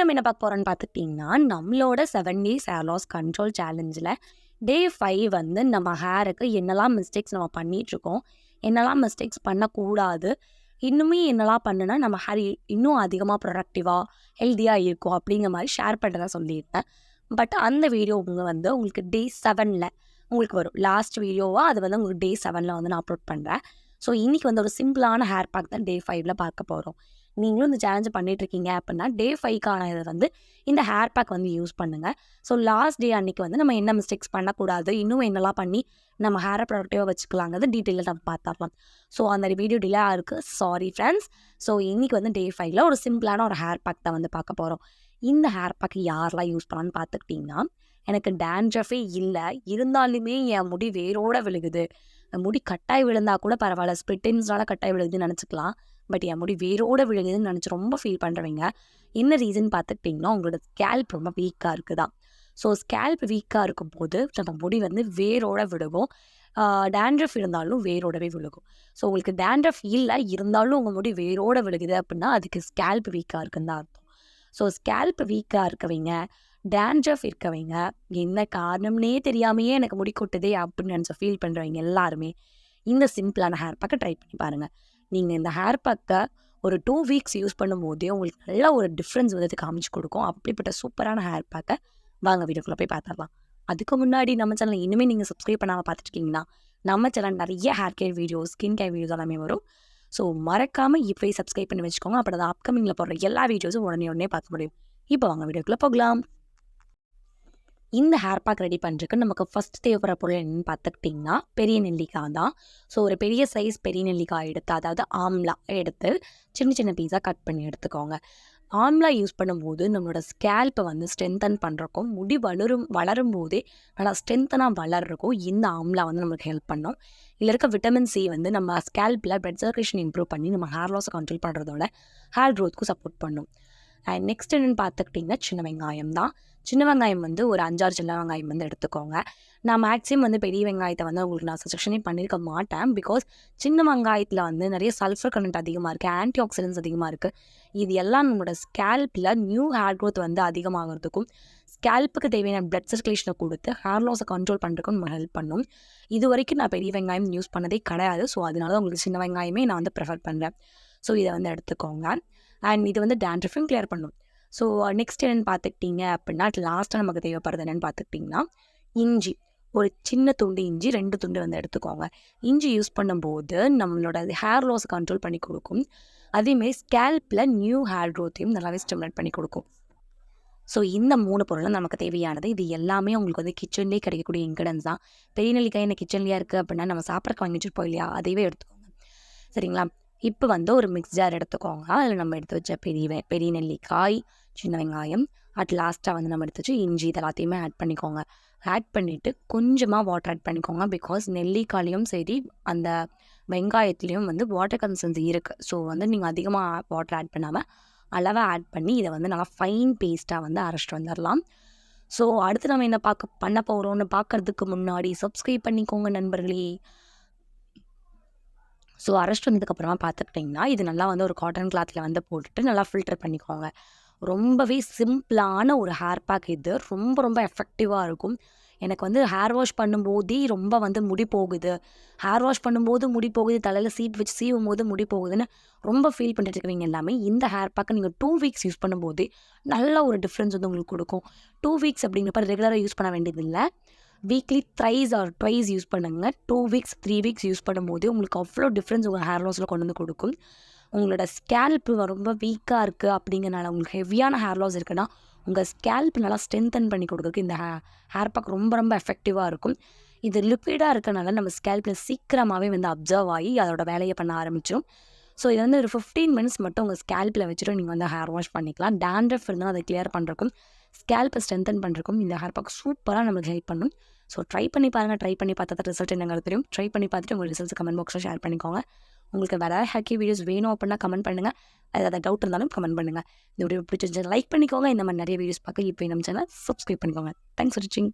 நம்ம என்ன பார்க்க போகிறோம்னு பார்த்துக்கிட்டிங்கன்னா, நம்மளோட 7 டேஸ் ஹேர் லாஸ் கண்ட்ரோல் சேலஞ்சில் டே 5 வந்து நம்ம ஹேருக்கு என்னெல்லாம் மிஸ்டேக்ஸ் நம்ம பண்ணிகிட்ருக்கோம், என்னெல்லாம் மிஸ்டேக்ஸ் பண்ணக்கூடாது, இன்னுமே என்னெல்லாம் பண்ணுனா நம்ம ஹேர் இன்னும் அதிகமாக ப்ரொடக்டிவாக ஹெல்த்தியாக இருக்கும் அப்படிங்கிற மாதிரி ஷேர் பண்ணுறதா சொல்லியிருந்தேன். பட் அந்த வீடியோ உங்களுக்கு டே 7ல் உங்களுக்கு வரும். லாஸ்ட் வீடியோவாக அது வந்து உங்களுக்கு டே 7ல் வந்து நான் அப்லோட் பண்ணுறேன். ஸோ இன்றைக்கி வந்து ஒரு சிம்பிளான ஹேர் பேக் தான் டே 5ல் பார்க்க போகிறோம். நீங்களும் இந்த சேலஞ்சை பண்ணிகிட்ருக்கீங்க அப்படின்னா டே 5க்கான இதை வந்து இந்த ஹேர் பேக் வந்து யூஸ் பண்ணுங்கள். ஸோ லாஸ்ட் டே அன்றைக்கி வந்து நம்ம என்ன மிஸ்டேக்ஸ் பண்ணக்கூடாது, இன்னும் என்னெல்லாம் பண்ணி நம்ம ஹேரை ப்ரொடக்டிவாக வச்சுக்கலாங்கிறது டீட்டெயிலாக நம்ம பார்த்துடலாம். ஸோ அந்த வீடியோ டிலே இருக்குது, சாரி ஃப்ரெண்ட்ஸ். ஸோ இன்றைக்கி வந்து டே 5ல் ஒரு சிம்பிளான ஒரு ஹேர் பேக் தான் வந்து பார்க்க போகிறோம். இந்த ஹேர் பேக் யாரெல்லாம் யூஸ் பண்ணலான்னு பார்த்துக்கிட்டிங்கன்னா, எனக்கு டேண்ட்ரஃபே இல்லை, இருந்தாலுமே என் முடி வேரோட விழுகுது, முடி கட்டாய் விழுந்தால் கூட பரவாயில்ல, ஸ்ப்ளிட்டின்ஸ்னால கட்டாய் விழுகுதுன்னு நினச்சிக்கலாம், பட் என் முடி வேரோட விழுகுதுன்னு நினச்சி ரொம்ப ஃபீல் பண்ணுறவங்க என்ன ரீசன் பார்த்துக்கிட்டிங்கன்னா, உங்களோட ஸ்கேல்ப் ரொம்ப வீக்காக இருக்குதா. ஸோ ஸ்கேல்ப் வீக்காக இருக்கும்போது நம்ம முடி வந்து வேரோட விழுகும். டேண்ட்ரஃப் இருந்தாலும் வேரோடவே விழுகும். ஸோ உங்களுக்கு டேண்ட்ரஃப் இல்லை, இருந்தாலும் உங்கள் முடி வேரோட விழுகுது அப்படின்னா அதுக்கு ஸ்கேல்ப் வீக்காக இருக்குன்னு தான் அர்த்தம். ஸோ ஸ்கேல்ப் வீக்காக இருக்கவங்க, டேண்ட்ரஃப் இருக்கவங்க, என்ன காரணம்னே தெரியாமையே எனக்கு முடி கொட்டுதே அப்படின்னு நினச்ச ஃபீல் பண்ணுறவங்க எல்லாருமே இந்த சிம்பிளான ஹேர் பேக்கை ட்ரை பண்ணி பாருங்கள். நீங்கள் இந்த ஹேர் பேக்கை ஒரு 2 வீக்ஸ் யூஸ் பண்ணும்போதே உங்களுக்கு நல்ல ஒரு டிஃப்ரென்ஸ் வந்து காமிச்சு கொடுக்கும். அப்படிப்பட்ட சூப்பரான ஹேர் பேக்கை வாங்க வீடியோக்குள்ளே போய் பார்த்துடலாம். அதுக்கு முன்னாடி நம்ம சேனல் இனிமேல் நீங்கள் சப்ஸ்கிரைப் பண்ணாமல் பார்த்துருக்கீங்கன்னா, நம்ம சேனல் நிறைய hair care videos, skin care videos எல்லாமே வரும். ஸோ மறக்காமல் இப்போயே சப்ஸ்கிரைப் பண்ணி வச்சுக்கோங்க. அப்போ தான் அப்கமிங்கில் போடுற எல்லா வீடியோஸும் உடனே பார்க்க முடியும். இப்போ வாங்க வீடியோக்குள்ளே போகலாம். இந்த ஹேர் பேக் ரெடி பண்ணுறதுக்கு நமக்கு ஃபஸ்ட் தேவைப்படுற பொருள் என்னென்னு பார்த்துக்கிட்டிங்கன்னா, பெரிய நெல்லிக்காய் தான். ஸோ ஒரு பெரிய சைஸ் பெரிய நெல்லிக்காய் எடுத்து, அதாவது ஆம்லா எடுத்து சின்ன சின்ன பீஸாக கட் பண்ணி எடுத்துக்கோங்க. ஆம்லா யூஸ் பண்ணும்போது நம்மளோட ஸ்கேல்ப்பை வந்து ஸ்ட்ரென்தன் பண்ணுறக்கும், முடி வளரும் போதே நல்லா ஸ்ட்ரென்த்தனாக வளர்றக்கும் இந்த ஆம்லா வந்து நம்மளுக்கு ஹெல்ப் பண்ணும். இதில் இருக்க விட்டமின் சி வந்து நம்ம ஸ்கேல்ப்பில் பிளட் சர்க்குலேஷன் இம்ப்ரூவ் பண்ணி நம்ம ஹேர் லாஸை கண்ட்ரோல் பண்ணுறதோட ஹேர் க்ரோத்துக்கும் சப்போர்ட் பண்ணும். அண்ட் நெக்ஸ்ட் என்னென்னு பார்த்துக்கிட்டிங்கன்னா, சின்ன வெங்காயம் தான். சின்ன வெங்காயம் வந்து ஒரு 5-6 சின்ன வெங்காயம் வந்து எடுத்துக்கோங்க. நான் மேக்ஸிமம் வந்து பெரிய வெங்காயத்தை வந்து உங்களுக்கு நான் சஜஷனே பண்ணியிருக்க மாட்டேன். பிகாஸ் சின்ன வெங்காயத்தில் வந்து நிறைய சல்ஃபர் கண்டென்ட் அதிகமாக இருக்குது, ஆன்டி ஆக்சிடென்ட்ஸ் அதிகமாக இருக்குது. இது எல்லாம் நம்மளோட ஸ்கேல்ப்பில் நியூ ஹேர் க்ரோத் வந்து அதிகமாகிறதுக்கும், ஸ்கேல்ப்புக்கு தேவையான பிளட் சர்க்குலேஷனை கொடுத்து ஹேர் லாஸை கண்ட்ரோல் பண்ணுறதுக்கும் நம்ம ஹெல்ப் பண்ணும். இது வரைக்கும் நான் பெரிய வெங்காயம் யூஸ் பண்ணதே கிடையாது. ஸோ அதனால தான் உங்களுக்கு சின்ன வெங்காயமே நான் வந்து ப்ரிஃபர் பண்ணுறேன். ஸோ இதை வந்து எடுத்துக்கோங்க. அண்ட் இது வந்து டேண்ட்ரஃபையும் கிளியர் பண்ணும். ஸோ நெக்ஸ்ட் என்னென்னு பார்த்துக்கிட்டிங்க அப்படின்னா, லாஸ்ட்டாக நமக்கு தேவைப்படுறது என்னென்னு பார்த்துக்கிட்டிங்கன்னா, இஞ்சி. ஒரு சின்ன துண்டு இஞ்சி, 2 துண்டு வந்து எடுத்துக்கோங்க. இஞ்சி யூஸ் பண்ணும்போது நம்மளோட ஹேர் லாஸ் கண்ட்ரோல் பண்ணி கொடுக்கும். அதேமாரி ஸ்கேல்ப்பில் நியூ ஹேர் க்ரோத்தையும் நல்லாவே ஸ்டிமுலேட் பண்ணி கொடுக்கும். ஸோ இந்த 3 பொருளும் நமக்கு தேவையானது. இது எல்லாமே உங்களுக்கு வந்து கிச்சன்லேயே கிடைக்கக்கூடிய இன்க்ரீடியன்ஸ் தான். பெரிய நெல்லிக்காய் என்ன கிச்சன்லேயே இருக்குது அப்படின்னா நம்ம சாப்பிட்றக்கு வாங்கி வச்சுருப்போம் இல்லையா, அதையவே எடுத்துக்கோங்க. சரிங்களா? இப்போ வந்து ஒரு மிக்ஸ் ஜார் எடுத்துக்கோங்க. அதில் நம்ம எடுத்து வச்ச பெரிய நெல்லிக்காய், சின்ன வெங்காயம், லாஸ்ட்டாக வந்து நம்ம எடுத்து வச்சு இஞ்சி, இது எல்லாத்தையுமே ஆட் பண்ணிக்கோங்க. ஆட் பண்ணிவிட்டு கொஞ்சமாக வாட்டர் ஆட் பண்ணிக்கோங்க. பிகாஸ் நெல்லிக்காயிலையும் சரி அந்த வெங்காயத்துலேயும் வந்து வாட்டர் கன்சிஸ்டன்சி இருக்குது. ஸோ வந்து நீங்கள் அதிகமாக வாட்டர் ஆட் பண்ணாமல் அளவாக ஆட் பண்ணி இதை வந்து நல்லா ஃபைன் பேஸ்ட்டாக வந்து அரைச்சிட்டு வந்துடலாம். ஸோ அடுத்து நம்ம என்ன பண்ண போகிறோம்னு பார்க்குறதுக்கு முன்னாடி சப்ஸ்கிரைப் பண்ணிக்கோங்க நண்பர்களே. ஸோ அரைச்சிட்டு வந்ததுக்கப்புறமா பார்த்துக்கிட்டிங்கன்னா, இது நல்லா வந்து ஒரு காட்டன் கிளாத்தில் வந்து போட்டுட்டு நல்லா ஃபில்டர் பண்ணிக்கோங்க. ரொம்பவே சிம்பிளான ஒரு ஹேர் பேக் இது. ரொம்ப எஃபெக்டிவாக இருக்கும். எனக்கு வந்து ஹேர் வாஷ் பண்ணும்போதே ரொம்ப வந்து முடி போகுது, ஹேர் வாஷ் பண்ணும்போது முடி போகுது, தலையில் சீட் வச்சு சீவும் போது முடி போகுதுன்னு ரொம்ப ஃபீல் பண்ணிட்டு இருக்கிறவங்க எல்லாமே இந்த ஹேர் பேக்கை நீங்கள் 2 வீக்ஸ் யூஸ் பண்ணும்போதே நல்ல ஒரு டிஃப்ரென்ஸ் வந்து உங்களுக்கு கொடுக்கும். 2 வீக்ஸ் அப்படிங்கிறப்ப ரெகுலராக யூஸ் பண்ண வேண்டியதில்லை. Weekly thrice R twice use பண்ணுங்கள். 2 வீக்ஸ் 3 வீக்ஸ் யூஸ் பண்ணும்போது உங்களுக்கு அவ்வளோ டிஃப்ரென்ஸ் உங்கள் ஹேர் லாஸில் கொண்டு வந்து கொடுக்கும். உங்களோட ஸ்கேல்ப்பு ரொம்ப வீக்காக இருக்குது அப்படிங்கிறனால, உங்களுக்கு ஹெவியான ஹேர் லாஸ் இருக்குன்னா உங்கள் ஸ்கேல்ப் நல்லா ஸ்ட்ரென்தன் பண்ணி கொடுக்குறதுக்கு இந்த ஹேர் பேக் ரொம்ப எஃபெக்டிவாக இருக்கும். இது லிக்விடாக இருக்கனால நம்ம ஸ்கேல்ப்பில் சீக்கிரமாகவே வந்து அப்சர்வ் ஆகி அதோட வேலையை பண்ண ஆரம்பிச்சிடும். ஸோ இது வந்து ஒரு 15 மினிட்ஸ் மட்டும் உங்கள் ஸ்கேல்ப்பில் வச்சுட்டு நீங்கள் வந்து ஹேர் வாஷ் பண்ணிக்கலாம். டேண்ட்ரஃப் இருந்தால் அதை கிளியர் பண்ணுறக்கும், ஸ்கேல்ப்பை ஸ்ட்ரென்தன் பண்ணுறக்கும் இந்த ஹேர் பேக் சூப்பராக நம்மளுக்கு ஹெல்ப் பண்ணும். ஸோ ட்ரை பண்ணி பாருங்கள். ட்ரை பண்ணி பார்த்தா தான் ரிசல்ட் என்னங்கிறது தெரியும். ட்ரை பண்ணி பார்த்துட்டு உங்கள் ரிசல்ட்ஸ் கமெண்ட் பாக்ஸில் ஷேர் பண்ணிக்கோங்க. உங்களுக்கு வேறு ஹேக்கி வீடியோஸ் வேணும் அப்படின்னா கமெண்ட் பண்ணுங்கள். ஏதாவது டவுட் இருந்தாலும் கமெண்ட் பண்ணுங்கள். இந்த வீடியோ பிடிச்சிருந்துச்சு லைக் பண்ணிக்கோங்க. இந்த மாதிரி நிறைய வீடியோஸ் பார்க்க இப்போ நம்ம சேனல் சப்ஸ்கிரைப் பண்ணிக்கோங்க. தேங்க்ஸ் ஃபார் வாட்சிங்.